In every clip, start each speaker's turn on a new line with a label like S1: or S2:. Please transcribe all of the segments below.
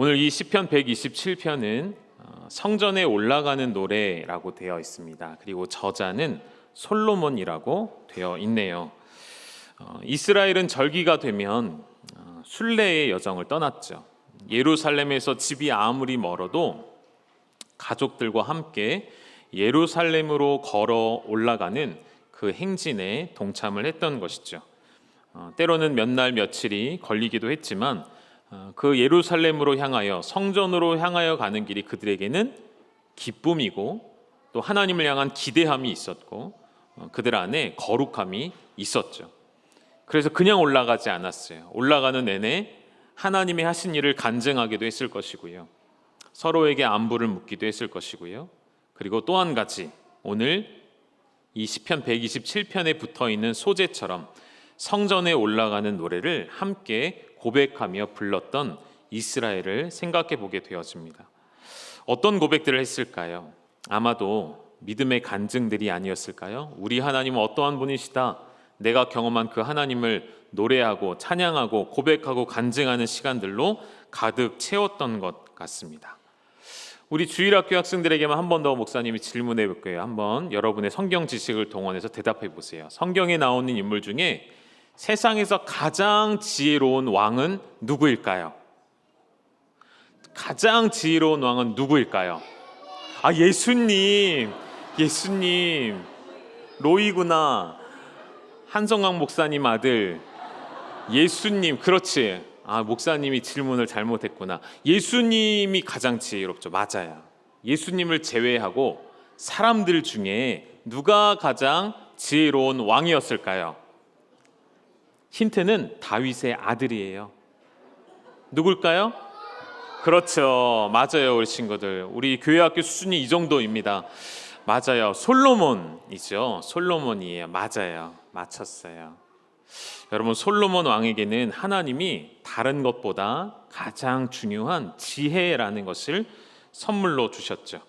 S1: 오늘 이 시편 127편은 성전에 올라가는 노래라고 되어 있습니다. 그리고 저자는 솔로몬이라고 되어 있네요. 이스라엘은 절기가 되면 순례의 여정을 떠났죠. 예루살렘에서 집이 아무리 멀어도 가족들과 함께 예루살렘으로 걸어 올라가는 그 행진에 동참을 했던 것이죠. 때로는 몇 날 며칠이 걸리기도 했지만 그 예루살렘으로 향하여 성전으로 향하여 가는 길이 그들에게는 기쁨이고 또 하나님을 향한 기대함이 있었고 그들 안에 거룩함이 있었죠. 그래서 그냥 올라가지 않았어요. 올라가는 내내 하나님의 하신 일을 간증하기도 했을 것이고요. 서로에게 안부를 묻기도 했을 것이고요. 그리고 또 한 가지, 오늘 이 시편 127편에 붙어 있는 소재처럼 성전에 올라가는 노래를 함께 고백하며 불렀던 이스라엘을 생각해 보게 되어집니다. 어떤 고백들을 했을까요? 아마도 믿음의 간증들이 아니었을까요? 우리 하나님은 어떠한 분이시다. 내가 경험한 그 하나님을 노래하고 찬양하고 고백하고 간증하는 시간들로 가득 채웠던 것 같습니다. 우리 주일학교 학생들에게만 한 번 더 목사님이 질문해 볼 거예요. 한번 여러분의 성경 지식을 동원해서 대답해 보세요. 성경에 나오는 인물 중에 세상에서 가장 지혜로운 왕은 누구일까요? 가장 지혜로운 왕은 누구일까요? 예수님. 로이구나. 한성광 목사님 아들. 예수님. 그렇지. 목사님이 질문을 잘못했구나. 예수님이 가장 지혜롭죠. 맞아요. 예수님을 제외하고 사람들 중에 누가 가장 지혜로운 왕이었을까요? 힌트는 다윗의 아들이에요. 누굴까요? 그렇죠. 맞아요, 우리 친구들. 우리 교회학교 수준이 이 정도입니다. 맞아요. 솔로몬이죠. 솔로몬이에요. 맞아요. 맞췄어요. 여러분, 솔로몬 왕에게는 하나님이 다른 것보다 가장 중요한 지혜라는 것을 선물로 주셨죠.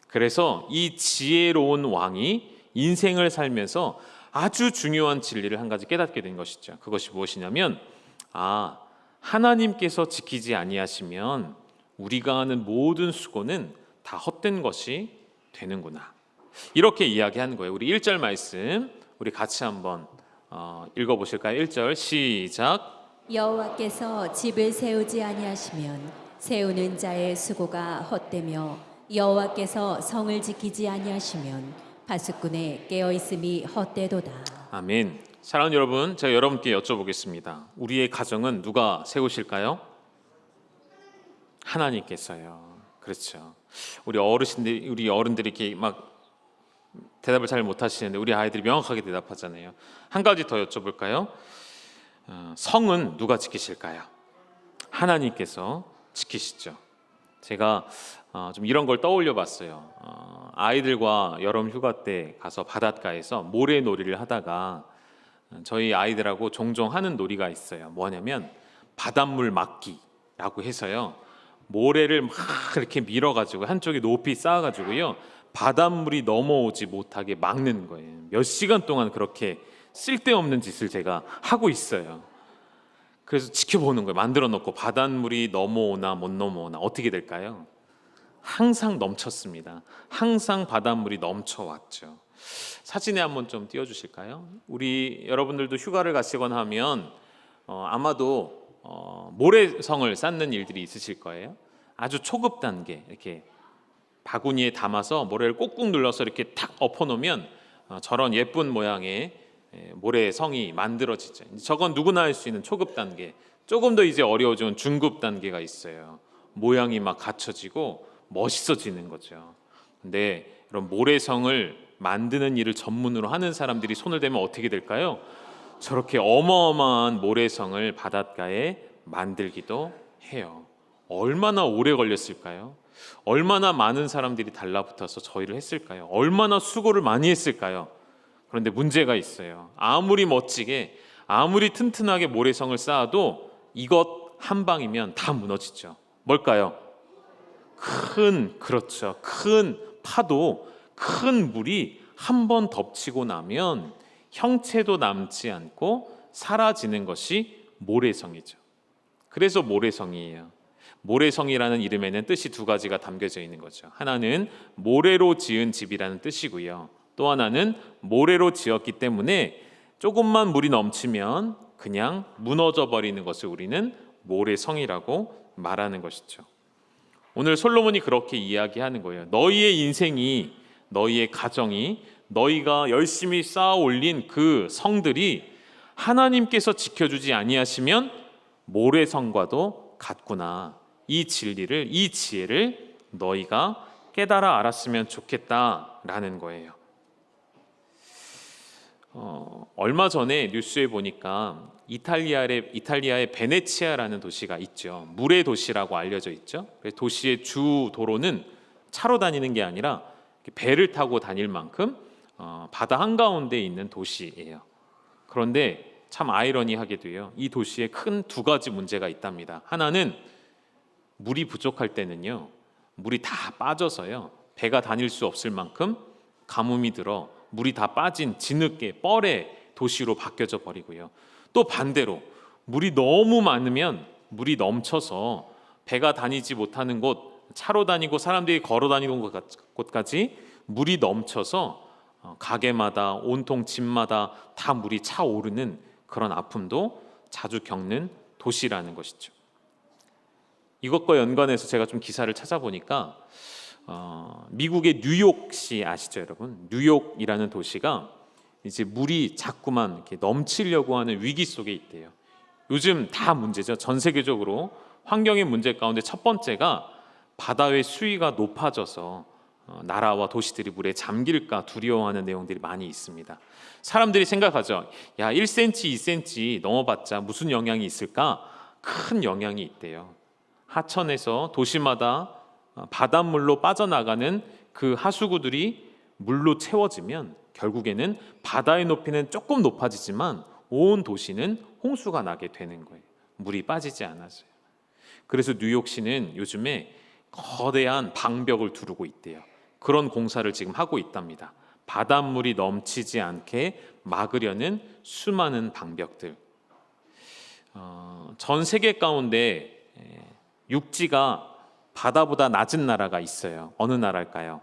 S1: 그래서 이 지혜로운 왕이 인생을 살면서 아주 중요한 진리를 한 가지 깨닫게 된 것이죠. 그것이 무엇이냐면 하나님께서 지키지 아니하시면 우리가 하는 모든 수고는 다 헛된 것이 되는구나. 이렇게 이야기하는 거예요. 우리 1절 말씀 우리 같이 한번 읽어보실까요? 1절 시작.
S2: 여호와께서 집을 세우지 아니하시면 세우는 자의 수고가 헛되며 여호와께서 성을 지키지 아니하시면 파수꾼의 깨어있음이 헛되도다.
S1: 아멘. 사랑하는 여러분, 제가 여러분께 여쭤보겠습니다. 우리의 가정은 누가 세우실까요? 하나님께서요. 그렇죠. 우리 어른들이 이렇게 막 대답을 잘 못하시는데 우리 아이들이 명확하게 대답하잖아요. 한 가지 더 여쭤볼까요? 성은 누가 지키실까요? 하나님께서 지키시죠. 제가 좀 이런 걸 떠올려 봤어요. 아이들과 여름 휴가 때 가서 바닷가에서 모래놀이를 하다가 저희 아이들하고 종종 하는 놀이가 있어요. 뭐냐면 바닷물 막기라고 해서요. 모래를 막 이렇게 밀어가지고 한쪽에 높이 쌓아가지고요. 바닷물이 넘어오지 못하게 막는 거예요. 몇 시간 동안 그렇게 쓸데없는 짓을 제가 하고 있어요. 그래서 지켜보는 거예요. 만들어 놓고 바닷물이 넘어오나 못 넘어오나 어떻게 될까요? 항상 넘쳤습니다. 항상 바닷물이 넘쳐왔죠. 사진에 한번 좀 띄워주실까요? 우리 여러분들도 휴가를 가시거나 하면 아마도 모래성을 쌓는 일들이 있으실 거예요. 아주 초급 단계 이렇게 바구니에 담아서 모래를 꾹꾹 눌러서 이렇게 탁 엎어놓으면 저런 예쁜 모양의 모래성이 만들어지죠. 저건 누구나 할 수 있는 초급 단계. 조금 더 이제 어려워지는 중급 단계가 있어요. 모양이 막 갖춰지고 멋있어지는 거죠. 근데 이런 모래성을 만드는 일을 전문으로 하는 사람들이 손을 대면 어떻게 될까요? 저렇게 어마어마한 모래성을 바닷가에 만들기도 해요. 얼마나 오래 걸렸을까요? 얼마나 많은 사람들이 달라붙어서 저희를 했을까요? 얼마나 수고를 많이 했을까요? 그런데 문제가 있어요. 아무리 멋지게 아무리 튼튼하게 모래성을 쌓아도 이것 한 방이면 다 무너지죠. 뭘까요? 그렇죠. 큰 파도, 큰 물이 한 번 덮치고 나면 형체도 남지 않고 사라지는 것이 모래성이죠. 그래서 모래성이에요. 모래성이라는 이름에는 뜻이 두 가지가 담겨져 있는 거죠. 하나는 모래로 지은 집이라는 뜻이고요. 또 하나는 모래로 지었기 때문에 조금만 물이 넘치면 그냥 무너져 버리는 것을 우리는 모래성이라고 말하는 것이죠. 오늘 솔로몬이 그렇게 이야기하는 거예요. 너희의 인생이, 너희의 가정이, 너희가 열심히 쌓아 올린 그 성들이 하나님께서 지켜주지 아니하시면 모래성과도 같구나. 이 진리를, 이 지혜를 너희가 깨달아 알았으면 좋겠다라는 거예요. 얼마 전에 뉴스에 보니까 이탈리아의 베네치아라는 도시가 있죠. 물의 도시라고 알려져 있죠. 도시의 주 도로는 차로 다니는 게 아니라 배를 타고 다닐 만큼 바다 한가운데 있는 도시예요. 그런데 참 아이러니하게도요, 이 도시에 큰 두 가지 문제가 있답니다. 하나는 물이 부족할 때는요, 물이 다 빠져서요, 배가 다닐 수 없을 만큼 가뭄이 들어 물이 다 빠진 진흙의 뻘의 도시로 바뀌어져 버리고요. 또 반대로 물이 너무 많으면 물이 넘쳐서 배가 다니지 못하는 곳, 차로 다니고 사람들이 걸어 다니는 곳까지 물이 넘쳐서 가게마다 온통 집마다 다 물이 차오르는 그런 아픔도 자주 겪는 도시라는 것이죠. 이것과 연관해서 제가 좀 기사를 찾아보니까 미국의 뉴욕시 아시죠, 여러분? 뉴욕이라는 도시가 이제 물이 자꾸만 이렇게 넘치려고 하는 위기 속에 있대요. 요즘 다 문제죠. 전 세계적으로 환경의 문제 가운데 첫 번째가 바다의 수위가 높아져서 나라와 도시들이 물에 잠길까 두려워하는 내용들이 많이 있습니다. 사람들이 생각하죠. 야, 1cm, 2cm 넘어봤자 무슨 영향이 있을까? 큰 영향이 있대요. 하천에서 도시마다 바닷물로 빠져나가는 그 하수구들이 물로 채워지면 결국에는 바다의 높이는 조금 높아지지만 온 도시는 홍수가 나게 되는 거예요. 물이 빠지지 않아서요. 그래서 뉴욕시는 요즘에 거대한 방벽을 두르고 있대요. 그런 공사를 지금 하고 있답니다. 바닷물이 넘치지 않게 막으려는 수많은 방벽들. 전 세계 가운데 육지가 바다보다 낮은 나라가 있어요. 어느 나라일까요?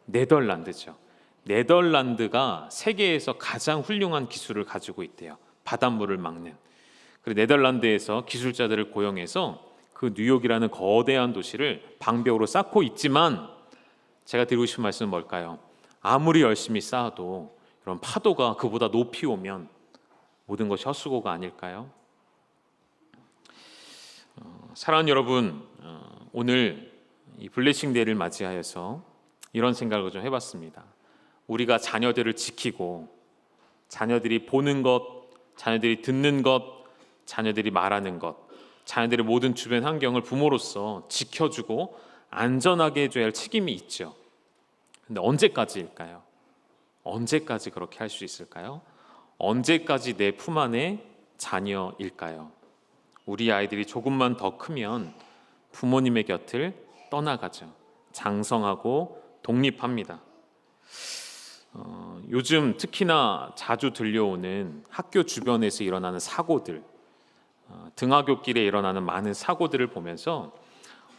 S1: 네덜란드죠. 네덜란드가 세계에서 가장 훌륭한 기술을 가지고 있대요. 바닷물을 막는. 그리고 네덜란드에서 기술자들을 고용해서 그 뉴욕이라는 거대한 도시를 방벽으로 쌓고 있지만, 제가 드리고 싶은 말씀은 뭘까요? 아무리 열심히 쌓아도 이런 파도가 그보다 높이 오면 모든 것이 헛수고가 아닐까요? 사랑하는 여러분, 오늘 이 블레싱 데이를 맞이하여서 이런 생각을 좀 해봤습니다. 우리가 자녀들을 지키고 자녀들이 보는 것, 자녀들이 듣는 것, 자녀들이 말하는 것, 자녀들의 모든 주변 환경을 부모로서 지켜주고 안전하게 해줘야 할 책임이 있죠. 근데 언제까지일까요? 언제까지 그렇게 할 수 있을까요? 언제까지 내 품 안에 자녀일까요? 우리 아이들이 조금만 더 크면 부모님의 곁을 떠나가죠. 장성하고 독립합니다. 요즘 특히나 자주 들려오는 학교 주변에서 일어나는 사고들, 등하굣길에 일어나는 많은 사고들을 보면서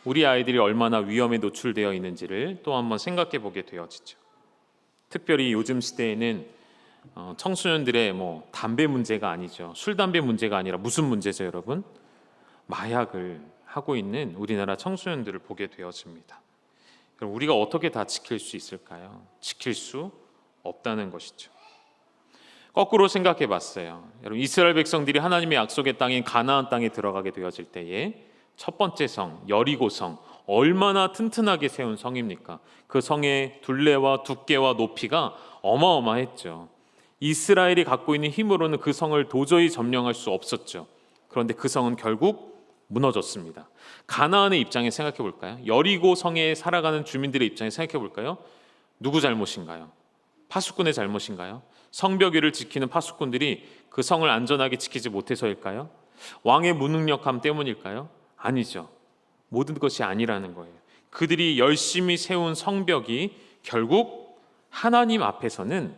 S1: 우리 아이들이 얼마나 위험에 노출되어 있는지를 또 한번 생각해 보게 되어지죠. 특별히 요즘 시대에는 청소년들의 담배 문제가 아니죠. 술, 담배 문제가 아니라 무슨 문제죠, 여러분? 마약을 하고 있는 우리나라 청소년들을 보게 되어집니다. 그럼 우리가 어떻게 다 지킬 수 있을까요? 지킬 수 없다는 것이죠. 거꾸로 생각해 봤어요. 여러분, 이스라엘 백성들이 하나님의 약속의 땅인 가나안 땅에 들어가게 되어질 때에 첫 번째 성, 여리고성, 얼마나 튼튼하게 세운 성입니까? 그 성의 둘레와 두께와 높이가 어마어마했죠. 이스라엘이 갖고 있는 힘으로는 그 성을 도저히 점령할 수 없었죠. 그런데 그 성은 결국 무너졌습니다. 가나안의 입장에 생각해 볼까요? 여리고 성에 살아가는 주민들의 입장에 생각해 볼까요? 누구 잘못인가요? 파수꾼의 잘못인가요? 성벽 위를 지키는 파수꾼들이 그 성을 안전하게 지키지 못해서일까요? 왕의 무능력함 때문일까요? 아니죠. 모든 것이 아니라는 거예요. 그들이 열심히 세운 성벽이 결국 하나님 앞에서는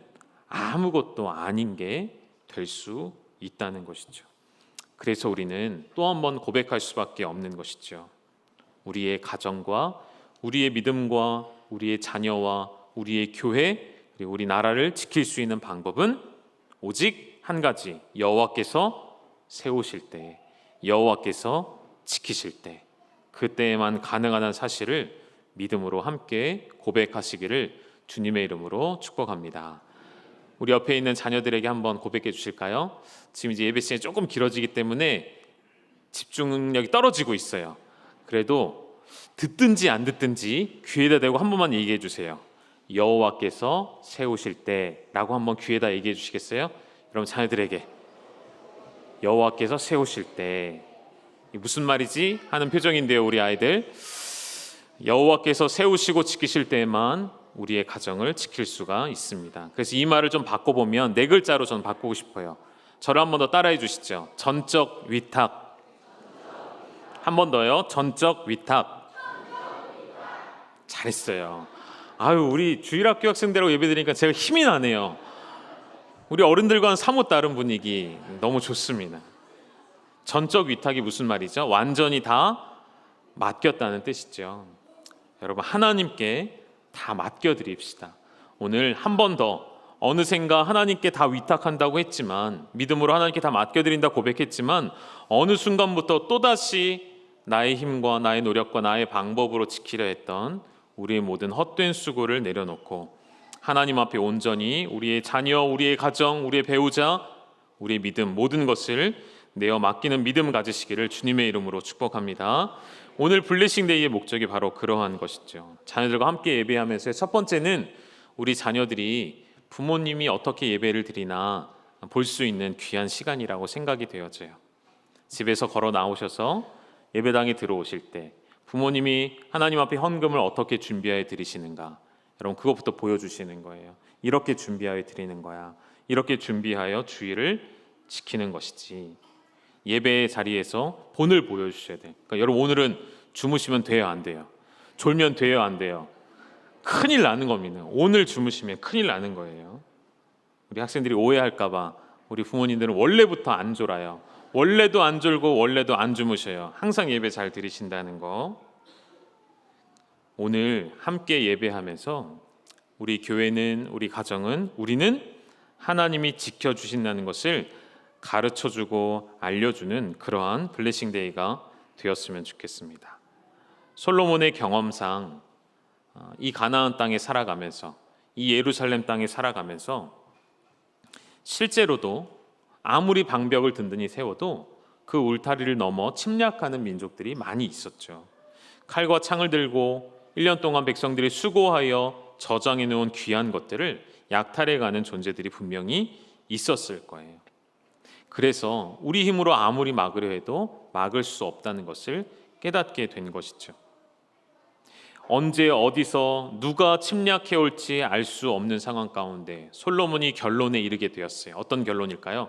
S1: 아무것도 아닌 게 될 수 있다는 것이죠. 그래서 우리는 또 한 번 고백할 수밖에 없는 것이죠. 우리의 가정과 우리의 믿음과 우리의 자녀와 우리의 교회 그리고 우리 나라를 지킬 수 있는 방법은 오직 한 가지, 여호와께서 세우실 때, 여호와께서 지키실 때, 그때에만 가능하다는 사실을 믿음으로 함께 고백하시기를 주님의 이름으로 축복합니다. 우리 옆에 있는 자녀들에게 한번 고백해 주실까요? 지금 이제 예배 시간이 조금 길어지기 때문에 집중력이 떨어지고 있어요. 그래도 듣든지 안 듣든지 귀에다 대고 한 번만 얘기해 주세요. 여호와께서 세우실 때라고 한번 귀에다 얘기해 주시겠어요? 여러분 자녀들에게 여호와께서 세우실 때 무슨 말이지? 하는 표정인데요. 우리 아이들 여호와께서 세우시고 지키실 때만 우리의 가정을 지킬 수가 있습니다. 그래서 이 말을 좀 바꿔보면 네 글자로 전 바꾸고 싶어요. 저를 한 번 더 따라해 주시죠. 전적 위탁. 한 번 더요. 전적 위탁. 잘했어요. 아유, 우리 주일학교 학생들하고 예배드리니까 제가 힘이 나네요. 우리 어른들과는 사뭇 다른 분위기 너무 좋습니다. 전적 위탁이 무슨 말이죠? 완전히 다 맡겼다는 뜻이죠. 여러분 하나님께 다 맡겨드립시다. 오늘 한 번 더 어느샌가 하나님께 다 위탁한다고 했지만 믿음으로 하나님께 다 맡겨드린다 고백했지만 어느 순간부터 또다시 나의 힘과 나의 노력과 나의 방법으로 지키려 했던 우리의 모든 헛된 수고를 내려놓고 하나님 앞에 온전히 우리의 자녀, 우리의 가정, 우리의 배우자, 우리의 믿음 모든 것을 내어 맡기는 믿음 가지시기를 주님의 이름으로 축복합니다. 오늘 블레싱 데이의 목적이 바로 그러한 것이죠. 자녀들과 함께 예배하면서 첫 번째는 우리 자녀들이 부모님이 어떻게 예배를 드리나 볼 수 있는 귀한 시간이라고 생각이 되어져요. 집에서 걸어 나오셔서 예배당에 들어오실 때 부모님이 하나님 앞에 헌금을 어떻게 준비하여 드리시는가, 여러분 그것부터 보여주시는 거예요. 이렇게 준비하여 드리는 거야. 이렇게 준비하여 주의를 지키는 것이지. 예배의 자리에서 본을 보여주셔야 돼요. 그러니까 여러분 오늘은 주무시면 돼요, 안 돼요? 졸면 돼요, 안 돼요? 큰일 나는 겁니다. 오늘 주무시면 큰일 나는 거예요. 우리 학생들이 오해할까 봐 우리 부모님들은 원래부터 안 졸아요. 원래도 안 졸고 원래도 안 주무셔요. 항상 예배 잘 드리신다는 거. 오늘 함께 예배하면서 우리 교회는, 우리 가정은, 우리는 하나님이 지켜주신다는 것을 가르쳐주고 알려주는 그러한 블레싱 데이가 되었으면 좋겠습니다. 솔로몬의 경험상 이 가나안 땅에 살아가면서, 이 예루살렘 땅에 살아가면서 실제로도 아무리 방벽을 든든히 세워도 그 울타리를 넘어 침략하는 민족들이 많이 있었죠. 칼과 창을 들고 1년 동안 백성들이 수고하여 저장해 놓은 귀한 것들을 약탈해가는 존재들이 분명히 있었을 거예요. 그래서 우리 힘으로 아무리 막으려 해도 막을 수 없다는 것을 깨닫게 된 것이죠. 언제 어디서 누가 침략해 올지 알 수 없는 상황 가운데 솔로몬이 결론에 이르게 되었어요. 어떤 결론일까요?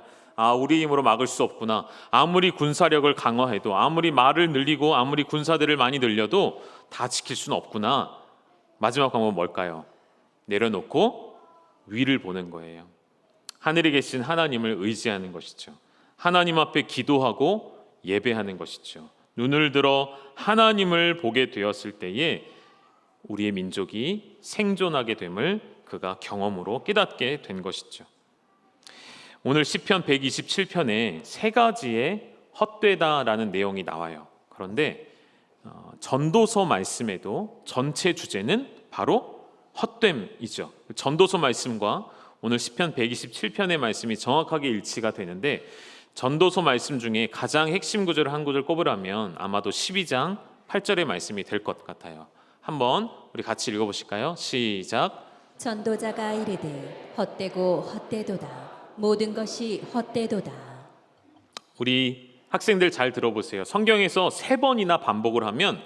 S1: 우리 힘으로 막을 수 없구나. 아무리 군사력을 강화해도, 아무리 말을 늘리고 아무리 군사들을 많이 늘려도 다 지킬 수는 없구나. 마지막 방법은 뭘까요? 내려놓고 위를 보는 거예요. 하늘에 계신 하나님을 의지하는 것이죠. 하나님 앞에 기도하고 예배하는 것이죠. 눈을 들어 하나님을 보게 되었을 때에 우리의 민족이 생존하게 됨을 그가 경험으로 깨닫게 된 것이죠. 오늘 시편 127편에 세 가지의 헛되다라는 내용이 나와요. 그런데 전도서 말씀에도 전체 주제는 바로 헛됨이죠. 전도서 말씀과 오늘 시편 127편의 말씀이 정확하게 일치가 되는데 전도서 말씀 중에 가장 핵심 구절을 한 구절 꼽으라면 아마도 12장 8절의 말씀이 될 것 같아요. 한번 우리 같이 읽어보실까요? 시작.
S2: 전도자가 이르되 헛되고 헛되도다. 모든 것이 헛되도다.
S1: 우리 학생들 잘 들어보세요. 성경에서 3번이나 반복을 하면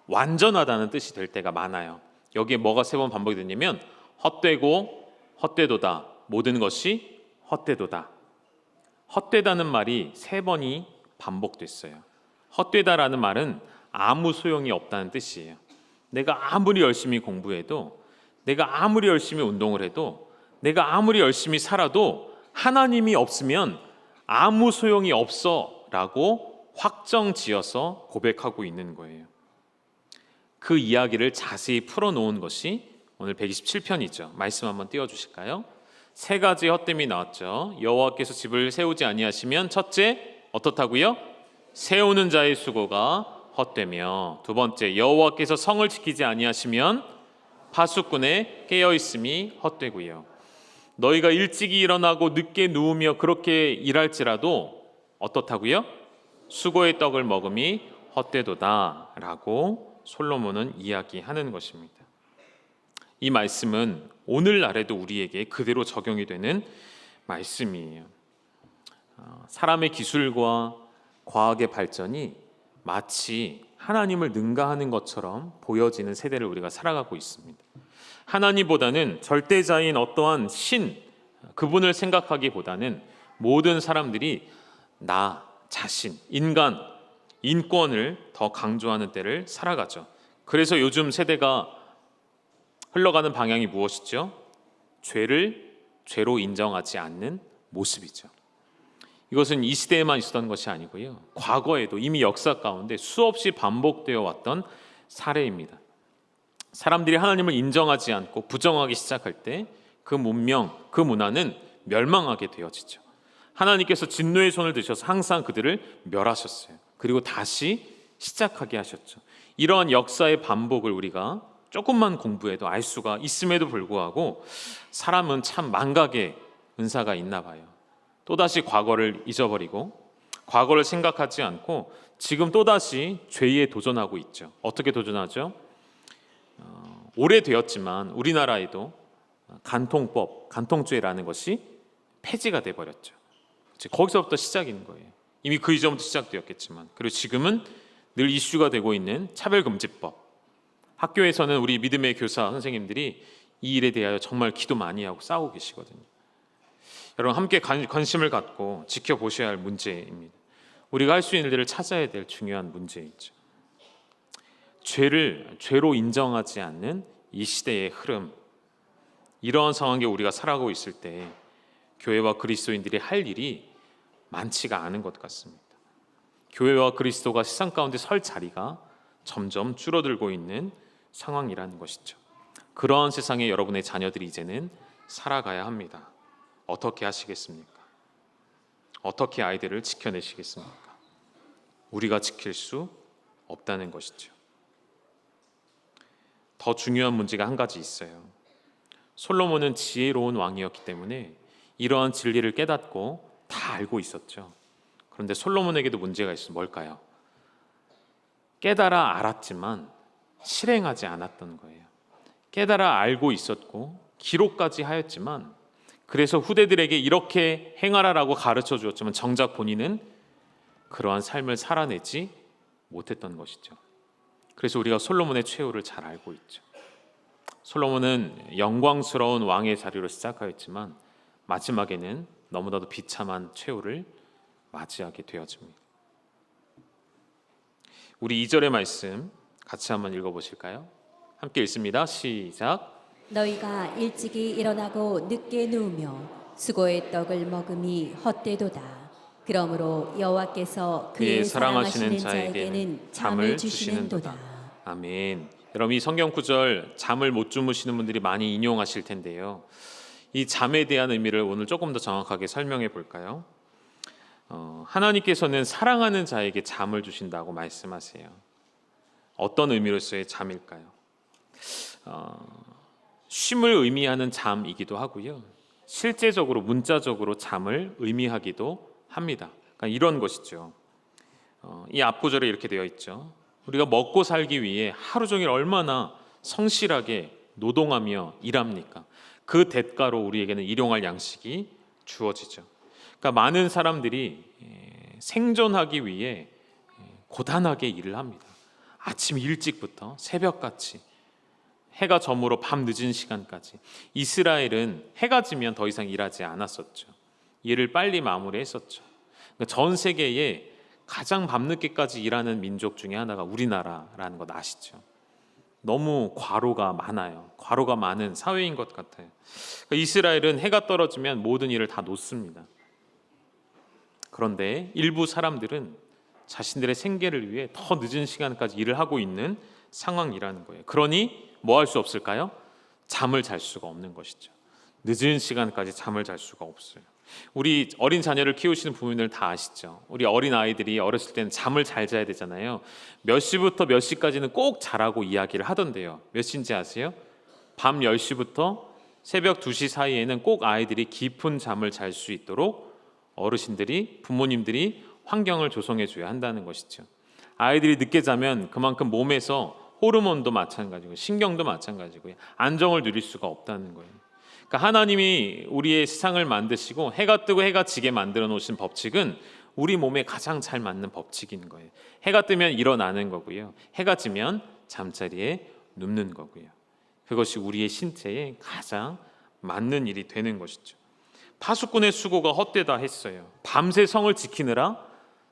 S1: 완전하다는 뜻이 될 때가 많아요. 여기에 뭐가 3번 반복이 되냐면 헛되고 헛되도다. 모든 것이 헛되도다. 헛되다는 말이 3번이 반복됐어요. 헛되다라는 말은 아무 소용이 없다는 뜻이에요. 내가 아무리 열심히 공부해도, 내가 아무리 열심히 운동을 해도, 내가 아무리 열심히 살아도 하나님이 없으면 아무 소용이 없어 라고 확정지어서 고백하고 있는 거예요. 그 이야기를 자세히 풀어놓은 것이 오늘 127편이죠. 말씀 한번 띄워주실까요? 세 가지 헛됨이 나왔죠. 여호와께서 집을 세우지 아니하시면 첫째 어떻다고요? 세우는 자의 수고가 헛되며, 두 번째 여호와께서 성을 지키지 아니하시면 파수꾼의 깨어있음이 헛되고요. 너희가 일찍이 일어나고 늦게 누우며 그렇게 일할지라도 어떻다고요? 수고의 떡을 먹음이 헛되도다 라고 솔로몬은 이야기하는 것입니다. 이 말씀은 오늘날에도 우리에게 그대로 적용이 되는 말씀이에요. 사람의 기술과 과학의 발전이 마치 하나님을 능가하는 것처럼 보여지는 세대를 우리가 살아가고 있습니다. 하나님보다는 절대자인 어떠한 신, 그분을 생각하기보다는 모든 사람들이 나 자신, 인간, 인권을 더 강조하는 때를 살아가죠. 그래서 요즘 세대가 흘러가는 방향이 무엇이죠? 죄를 죄로 인정하지 않는 모습이죠. 이것은 이 시대에만 있었던 것이 아니고요, 과거에도 이미 역사 가운데 수없이 반복되어 왔던 사례입니다. 사람들이 하나님을 인정하지 않고 부정하기 시작할 때 그 문명, 그 문화는 멸망하게 되어지죠. 하나님께서 진노의 손을 드셔서 항상 그들을 멸하셨어요. 그리고 다시 시작하게 하셨죠. 이러한 역사의 반복을 우리가 조금만 공부해도 알 수가 있음에도 불구하고 사람은 참 망각의 은사가 있나 봐요. 또다시 과거를 잊어버리고 과거를 생각하지 않고 지금 또다시 죄에 도전하고 있죠. 어떻게 도전하죠? 오래되었지만 우리나라에도 간통법, 간통죄라는 것이 폐지가 돼버렸죠. 거기서부터 시작인 거예요. 이미 그 이전부터 시작되었겠지만, 그리고 지금은 늘 이슈가 되고 있는 차별금지법. 학교에서는 우리 믿음의 교사 선생님들이 이 일에 대하여 정말 기도 많이 하고 싸우고 계시거든요. 여러분 함께 관심을 갖고 지켜보셔야 할 문제입니다. 우리가 할 수 있는 일들을 찾아야 될 중요한 문제이죠. 죄를 죄로 인정하지 않는 이 시대의 흐름, 이러한 상황에 우리가 살아가고 있을 때 교회와 그리스도인들이 할 일이 많지가 않은 것 같습니다. 교회와 그리스도가 세상 가운데 설 자리가 점점 줄어들고 있는 상황이라는 것이죠. 그러한 세상에 여러분의 자녀들이 이제는 살아가야 합니다. 어떻게 하시겠습니까? 어떻게 아이들을 지켜내시겠습니까? 우리가 지킬 수 없다는 것이죠. 더 중요한 문제가 한 가지 있어요. 솔로몬은 지혜로운 왕이었기 때문에 이러한 진리를 깨닫고 다 알고 있었죠. 그런데 솔로몬에게도 문제가 있어요. 뭘까요? 깨달아 알았지만 실행하지 않았던 거예요. 깨달아 알고 있었고 기록까지 하였지만, 그래서 후대들에게 이렇게 행하라라고 가르쳐 주었지만 정작 본인은 그러한 삶을 살아내지 못했던 것이죠. 그래서 우리가 솔로몬의 최후를 잘 알고 있죠. 솔로몬은 영광스러운 왕의 자리로 시작하였지만 마지막에는 너무나도 비참한 최후를 맞이하게 되어집니다. 우리 2절의 말씀 같이 한번 읽어보실까요? 함께 읽습니다. 시작.
S2: 너희가 일찍이 일어나고 늦게 누우며 수고의 떡을 먹음이 헛되도다. 그러므로 여호와께서 그의 사랑하시는 자에게는 잠을 주시는도다.
S1: 아멘. 여러분 이 성경 구절 잠을 못 주무시는 분들이 많이 인용하실 텐데요. 이 잠에 대한 의미를 오늘 조금 더 정확하게 설명해 볼까요? 하나님께서는 사랑하는 자에게 잠을 주신다고 말씀하세요. 어떤 의미로서의 잠일까요? 쉼을 의미하는 잠이기도 하고요. 실제적으로 문자적으로 잠을 의미하기도 합니다. 그러니까 이런 것이죠. 이 앞구절에 이렇게 되어 있죠. 우리가 먹고 살기 위해 하루 종일 얼마나 성실하게 노동하며 일합니까? 그 대가로 우리에게는 일용할 양식이 주어지죠. 그러니까 많은 사람들이 생존하기 위해 고단하게 일을 합니다. 아침 일찍부터 새벽같이 해가 저물어 밤 늦은 시간까지. 이스라엘은 해가 지면 더 이상 일하지 않았었죠. 일을 빨리 마무리했었죠. 그러니까 전 세계에 가장 밤늦게까지 일하는 민족 중에 하나가 우리나라라는 것 아시죠? 너무 과로가 많아요. 과로가 많은 사회인 것 같아요. 그러니까 이스라엘은 해가 떨어지면 모든 일을 다 놓습니다. 그런데 일부 사람들은 자신들의 생계를 위해 더 늦은 시간까지 일을 하고 있는 상황이라는 거예요. 그러니 뭐 할 수 없을까요? 잠을 잘 수가 없는 것이죠. 늦은 시간까지 잠을 잘 수가 없어요. 우리 어린 자녀를 키우시는 부모님들 다 아시죠? 우리 어린 아이들이 어렸을 때는 잠을 잘 자야 되잖아요. 몇 시부터 몇 시까지는 꼭 자라고 이야기를 하던데요. 몇 시인지 아세요? 밤 10시부터 새벽 2시 사이에는 꼭 아이들이 깊은 잠을 잘 수 있도록 어르신들이, 부모님들이 환경을 조성해 줘야 한다는 것이죠. 아이들이 늦게 자면 그만큼 몸에서 호르몬도 마찬가지고 신경도 마찬가지고요. 안정을 누릴 수가 없다는 거예요. 그러니까 하나님이 우리의 세상을 만드시고 해가 뜨고 해가 지게 만들어 놓으신 법칙은 우리 몸에 가장 잘 맞는 법칙인 거예요. 해가 뜨면 일어나는 거고요. 해가 지면 잠자리에 눕는 거고요. 그것이 우리의 신체에 가장 맞는 일이 되는 것이죠. 파수꾼의 수고가 헛되다 했어요. 밤새 성을 지키느라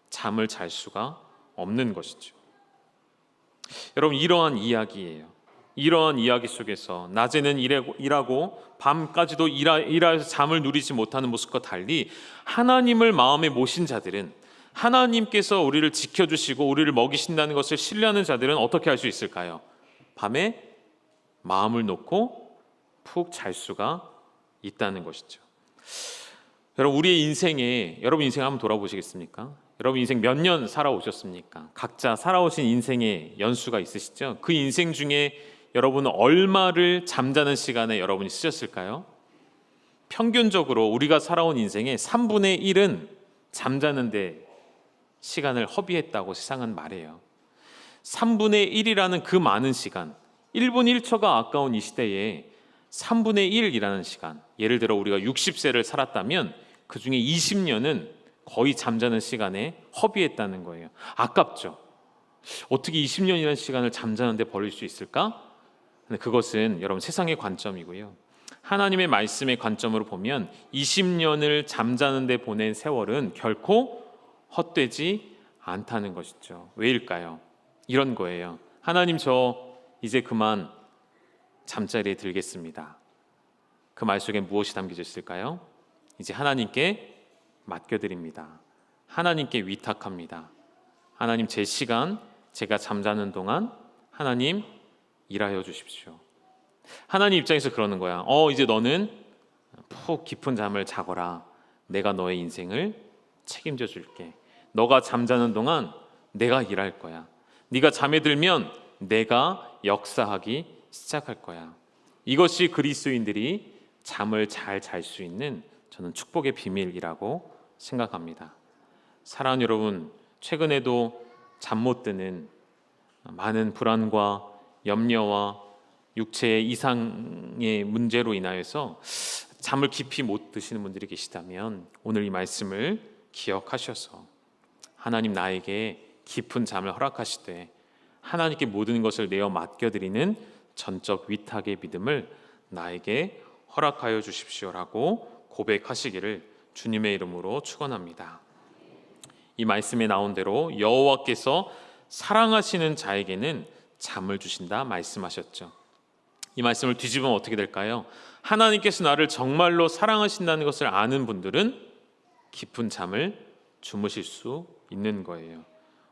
S1: 잠을 잘 수가 없는 것이죠. 여러분, 이러한 이야기예요. 이러한 이야기 속에서 낮에는 일하고 밤까지도 일해서 잠을 누리지 못하는 모습과 달리 하나님을 마음에 모신 자들은, 하나님께서 우리를 지켜주시고 우리를 먹이신다는 것을 신뢰하는 자들은 어떻게 할 수 있을까요? 밤에 마음을 놓고 푹 잘 수가 있다는 것이죠. 여러분, 우리의 인생에, 여러분 인생 한번 돌아보시겠습니까? 여러분 인생 몇 년 살아오셨습니까? 각자 살아오신 인생의 연수가 있으시죠? 그 인생 중에 여러분은 얼마를 잠자는 시간에 여러분이 쓰셨을까요? 평균적으로 우리가 살아온 인생의 3분의 1은 잠자는 데 시간을 허비했다고 세상은 말해요. 3분의 1이라는 그 많은 시간, 1분 1초가 아까운 이 시대에 3분의 1이라는 시간, 예를 들어 우리가 60세를 살았다면 그 중에 20년은 거의 잠자는 시간에 허비했다는 거예요. 아깝죠? 어떻게 20년이라는 시간을 잠자는 데 버릴 수 있을까? 근데 그것은 여러분 세상의 관점이고요. 하나님의 말씀의 관점으로 보면 20년을 잠자는 데 보낸 세월은 결코 헛되지 않다는 것이죠. 왜일까요? 이런 거예요. 하나님, 저 이제 그만 잠자리에 들겠습니다. 그 말 속에 무엇이 담겨져 있을까요? 이제 하나님께 맡겨드립니다. 하나님께 위탁합니다. 하나님, 제 시간, 제가 잠자는 동안 하나님 일하여 주십시오. 하나님 입장에서 그러는 거야. 이제 너는 푹 깊은 잠을 자거라. 내가 너의 인생을 책임져 줄게. 너가 잠자는 동안 내가 일할 거야. 네가 잠에 들면 내가 역사하기 시작할 거야. 이것이 그리스도인들이 잠을 잘 잘 수 있는, 저는 축복의 비밀이라고 생각합니다. 사랑하는 여러분, 최근에도 잠 못 드는 많은 불안과 염려와 육체의 이상의 문제로 인하여서 잠을 깊이 못 드시는 분들이 계시다면 오늘 이 말씀을 기억하셔서 하나님, 나에게 깊은 잠을 허락하시되 하나님께 모든 것을 내어 맡겨드리는 전적 위탁의 믿음을 나에게 허락하여 주십시오라고 고백하시기를 주님의 이름으로 축원합니다. 이 말씀에 나온 대로 여호와께서 사랑하시는 자에게는 잠을 주신다 말씀하셨죠. 이 말씀을 뒤집으면 어떻게 될까요? 하나님께서 나를 정말로 사랑하신다는 것을 아는 분들은 깊은 잠을 주무실 수 있는 거예요.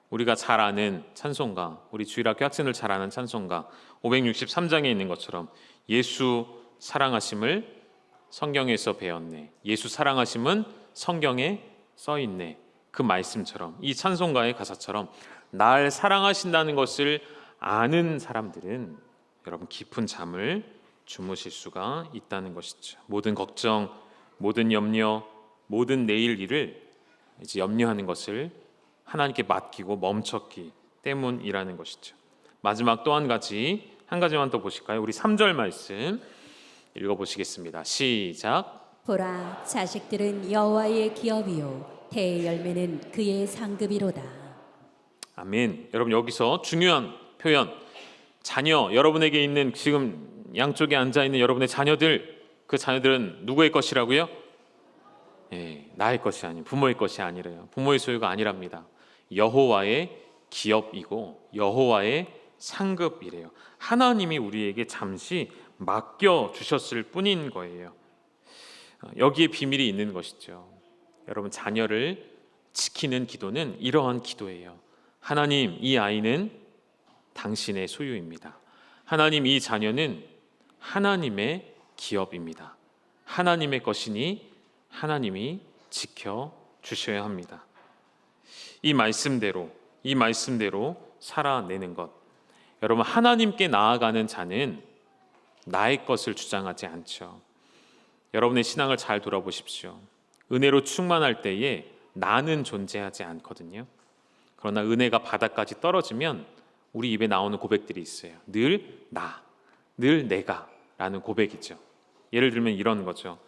S1: 우리가 잘 아는 찬송가, 우리 주일학교 학생들 잘 아는 찬송가 563장에 있는 것처럼 예수 사랑하심을 성경에서 배웠네, 예수 사랑하심은 성경에 써있네, 그 말씀처럼, 이 찬송가의 가사처럼 날 사랑하신다는 것을 아는 사람들은 여러분 깊은 잠을 주무실 수가 있다는 것이죠. 모든 걱정, 모든 염려, 모든 내일 일을 이제 염려하는 것을 하나님께 맡기고 멈췄기 때문이라는 것이죠. 마지막 또 한 가지만 더 보실까요? 우리 3절 말씀 읽어보시겠습니다. 시작.
S2: 보라, 자식들은 여호와의 기업이요 태의 열매는 그의 상급이로다.
S1: 아멘. 여러분, 여기서 중요한 표현, 자녀, 여러분에게 있는 지금 양쪽에 앉아 있는 여러분의 자녀들, 그 자녀들은 누구의 것이라고요? 나의 것이 아닌, 부모의 것이 아니래요. 부모의 소유가 아니랍니다. 여호와의 기업이고 여호와의 상급이래요. 하나님이 우리에게 잠시 맡겨 주셨을 뿐인 거예요. 여기에 비밀이 있는 것이죠. 여러분, 자녀를 지키는 기도는 이러한 기도예요. 하나님, 이 아이는 당신의 소유입니다. 하나님, 이 자녀는 하나님의 기업입니다. 하나님의 것이니 하나님이 지켜주셔야 합니다. 이 말씀대로 살아내는 것. 여러분, 하나님께 나아가는 자는 나의 것을 주장하지 않죠. 여러분의 신앙을 잘 돌아보십시오. 은혜로 충만할 때에 나는 존재하지 않거든요. 그러나 은혜가 바닥까지 떨어지면 우리 입에 나오는 고백들이 있어요. 늘 나, 늘 내가 라는 고백이죠. 예를 들면 이런 거죠.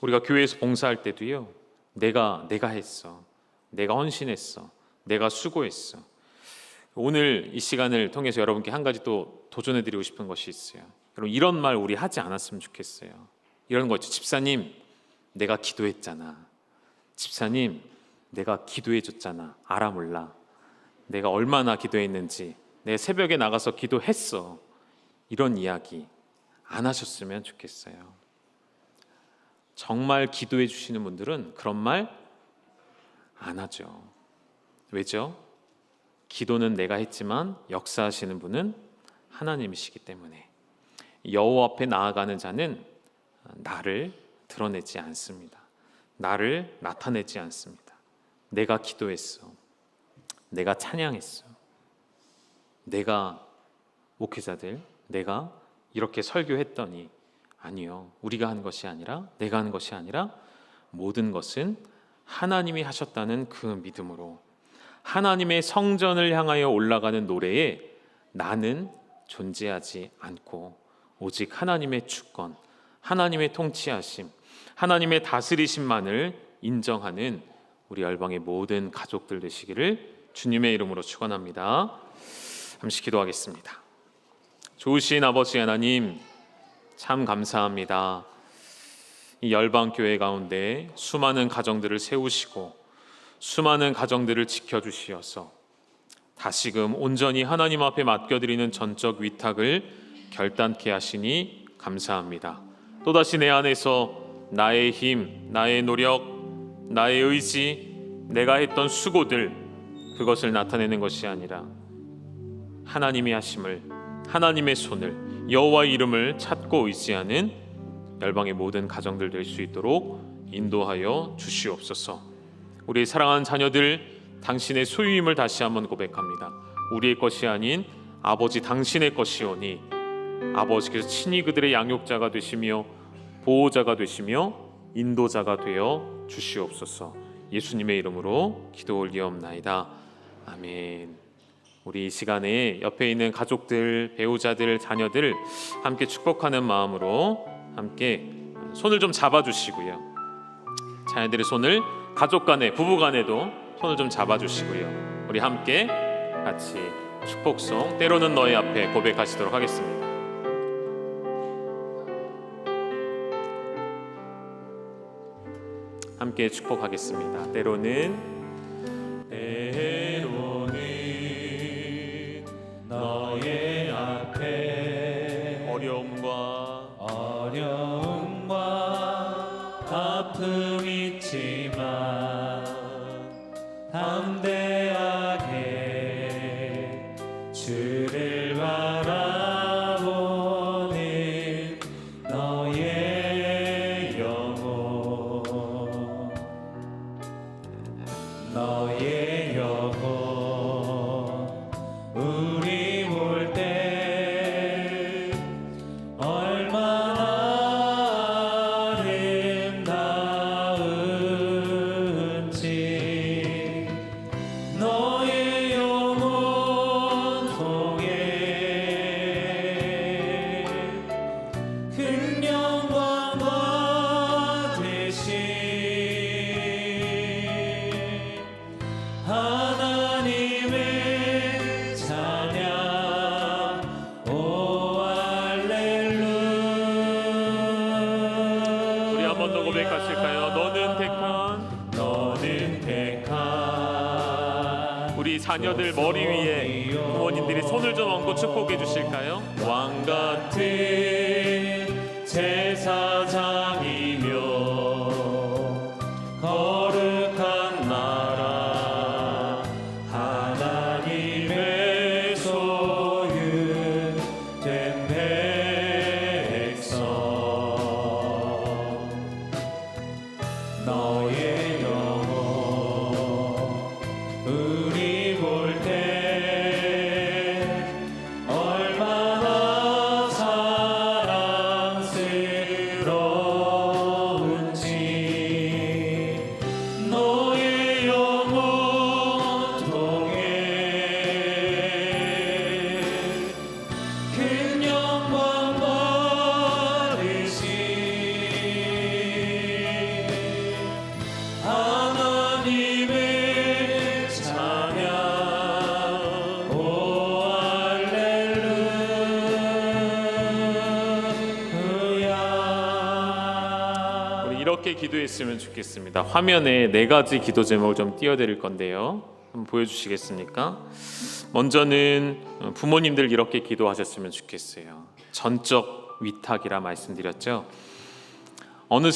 S1: 우리가 교회에서 봉사할 때도요, 내가 했어, 내가 헌신했어, 내가 수고했어. 오늘 이 시간을 통해서 여러분께 한 가지 또 도전해드리고 싶은 것이 있어요. 여러분, 이런 말 우리 하지 않았으면 좋겠어요. 이런 거 있죠. 집사님, 내가 기도했잖아. 집사님, 내가 기도해줬잖아. 알아 몰라. 내가 얼마나 기도했는지, 내 새벽에 나가서 기도했어. 이런 이야기 안 하셨으면 좋겠어요. 정말 기도해 주시는 분들은 그런 말 안 하죠. 왜죠? 기도는 내가 했지만 역사하시는 분은 하나님이시기 때문에. 여호와 앞에 나아가는 자는 나를 드러내지 않습니다. 나를 나타내지 않습니다. 내가 기도했어. 내가 찬양했어. 내가 목회자들, 내가 이렇게 설교했더니. 아니요. 우리가 한 것이 아니라, 내가 한 것이 아니라 모든 것은 하나님이 하셨다는 그 믿음으로 하나님의 성전을 향하여 올라가는 노래에 나는 존재하지 않고 오직 하나님의 주권, 하나님의 통치하심, 하나님의 다스리심만을 인정하는 우리 열방의 모든 가족들 되시기를 주님의 이름으로 축원합니다. 잠시 기도하겠습니다. 좋으신 아버지 하나님, 참 감사합니다. 이 열방교회 가운데 수많은 가정들을 세우시고 수많은 가정들을 지켜주시어서 다시금 온전히 하나님 앞에 맡겨드리는 전적 위탁을 결단케 하시니 감사합니다. 또다시 내 안에서 나의 힘, 나의 노력, 나의 의지, 내가 했던 수고들, 그것을 나타내는 것이 아니라 하나님이 하심을, 하나님의 손을, 여호와의 이름을 찾고 의지하는 열방의 모든 가정들 될 수 있도록 인도하여 주시옵소서. 우리의 사랑하는 자녀들, 당신의 소유임을 다시 한번 고백합니다. 우리의 것이 아닌 아버지 당신의 것이오니 아버지께서 친히 그들의 양육자가 되시며 보호자가 되시며 인도자가 되어 주시옵소서. 예수님의 이름으로 기도 올리옵나이다. 아멘. 우리 이 시간에 옆에 있는 가족들, 배우자들, 자녀들 함께 축복하는 마음으로 함께 손을 좀 잡아주시고요. 자녀들의 손을 가족 간에, 부부 간에도 손을 좀 잡아주시고요. 우리 함께 같이 축복송 때로는 너의 앞에 고백하시도록 하겠습니다. 함께 축복하겠습니다. 때로는 너의 앞에 어려움과 아픔 있지만 담대하게 주를 바라보는 너의 영혼, 너의 영혼 우리 볼 때 얼마나 아름다운지 너의 영혼 통해 큰 영광과 되신 하나님의 찬양 오 할렐루야. 우리 한 번 더 고백하실까요? 너는 택한 우리 자녀들 머리 위에 부모님들이 손을 좀 얹고 축복해 주실까요? 왕 같은 제사장이며 거룩한 나라 하나님의 소유 큰 영광 받으신 하나님의 찬양. 오 할렐루야. 우리 이렇게 기도했으면 좋겠습니다. 화면에 4가지 기도 제목을 좀 띄워드릴 건데요, 한번 보여주시겠습니까? 먼저는 부모님들 이렇게 기도하셨으면 좋겠어요. 전적 위탁이라 말씀드렸죠. 어느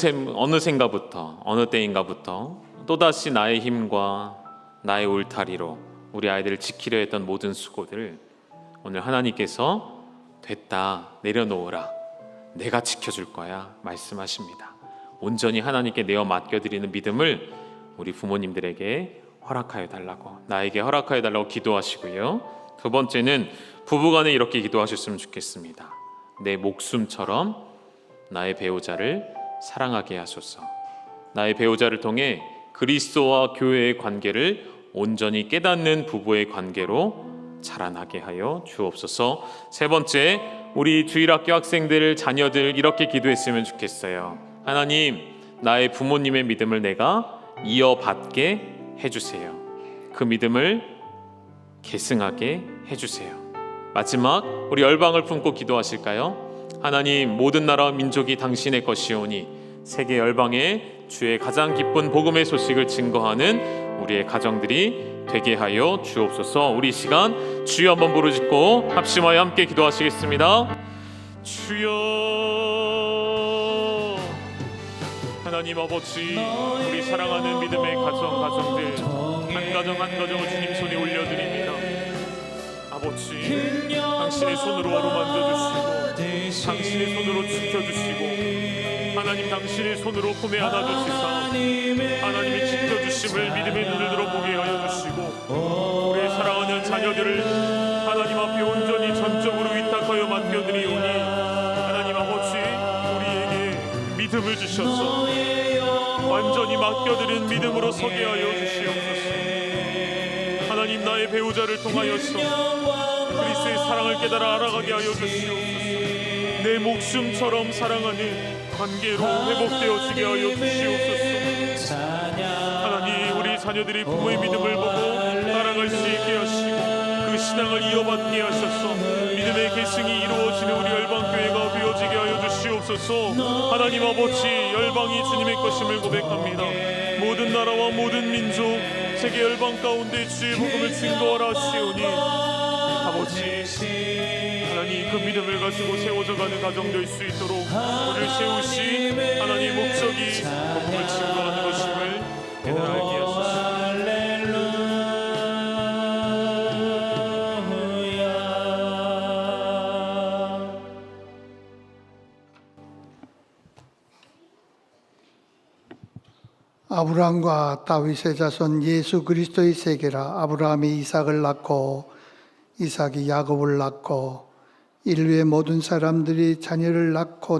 S1: 때인가부터 또다시 나의 힘과 나의 울타리로 우리 아이들을 지키려 했던 모든 수고들, 오늘 하나님께서 됐다, 내려놓으라, 내가 지켜줄 거야 말씀하십니다. 온전히 하나님께 내어 맡겨드리는 믿음을 우리 부모님들에게 허락하여 달라고, 나에게 허락하여 달라고 기도하시고요. 두 번째는 부부간에 이렇게 기도하셨으면 좋겠습니다. 내 목숨처럼 나의 배우자를 사랑하게 하소서. 나의 배우자를 통해 그리스도와 교회의 관계를 온전히 깨닫는 부부의 관계로 자라나게 하여 주옵소서. 세 번째, 우리 주일학교 학생들, 자녀들 이렇게 기도했으면 좋겠어요. 하나님, 나의 부모님의 믿음을 내가 이어받게 해주세요. 그 믿음을 계승하게 해주세요. 마지막, 우리 열방을 품고 기도하실까요? 하나님, 모든 나라와 민족이 당신의 것이오니 세계 열방에 주의 가장 기쁜 복음의 소식을 증거하는 우리의 가정들이 되게 하여 주옵소서. 우리 시간 주여 한번 부르짖고 합심하여 함께 기도하시겠습니다. 주여, 하나님 아버지, 우리 사랑하는 믿음의 가정들 한 가정을 주님 손에 올려드립니다. 아버지, 당신의 손으로 어루만져 주시고 당신의 손으로 지켜주시고 하나님, 당신의 손으로 품에 안아주시사 하나님이 지켜주심을 믿음의 눈을 들어보게 하여 주시고 우리의 사랑하는 자녀들을 하나님 앞에 온전히 전적으로 위탁하여 맡겨드리오니 하나님 아버지, 우리에게 믿음을 주셔서 완전히 맡겨드린 믿음으로 서게 하여 주시옵소서. 하나님, 나의 배우자를 통하여서 그리스도의 사랑을 깨달아 알아가게 하여 주시옵소서. 내 목숨처럼 사랑하는 관계로 회복되어지게 하여 주시옵소서. 하나님, 우리 자녀들이 부모의 믿음을 보고 따라갈 수 있게 하시고 그 신앙을 이어받게 하셔서 믿음의 계승이 이루어지는 우리 열방교회가 되어지게 하여 주시옵소서. 하나님 아버지, 열방이 주님의 것임을 고백합니다. 모든 나라와 모든 민족, 세계 열방 가운데 주의 복음을 증거하라 하시오니 아버지, 하나님, 그 믿음을 가지고 세워져가는 가정 될 수 있도록 우리를 세우신 하나님 목적이 복음을 증거하는 것임을 깨달게 하소서.
S3: 아브라함과 다윗의 자손 예수 그리스도의 세계라. 아브라함이 이삭을 낳고 이삭이 야곱을 낳고 인류의 모든 사람들이 자녀를 낳고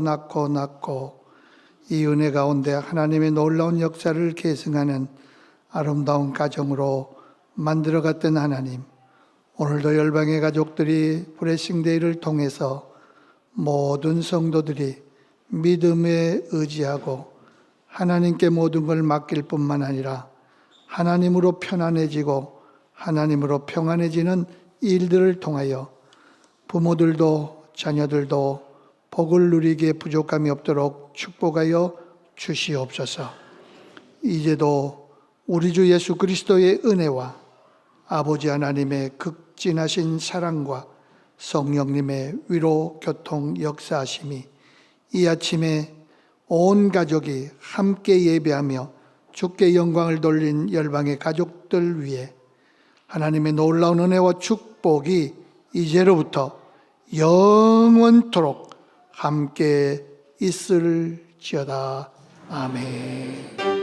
S3: 이 은혜 가운데 하나님의 놀라운 역사를 계승하는 아름다운 가정으로 만들어갔던 하나님, 오늘도 열방의 가족들이 브레싱데이를 통해서 모든 성도들이 믿음에 의지하고 하나님께 모든 걸 맡길 뿐만 아니라 하나님으로 편안해지고 하나님으로 평안해지는 일들을 통하여 부모들도 자녀들도 복을 누리기에 부족함이 없도록 축복하여 주시옵소서. 이제도 우리 주 예수 그리스도의 은혜와 아버지 하나님의 극진하신 사랑과 성령님의 위로 교통 역사하심이 이 아침에 온 가족이 함께 예배하며 주께 영광을 돌린 열방의 가족들 위해 하나님의 놀라운 은혜와 축복이 이제로부터 영원토록 함께 있을지어다. 아멘.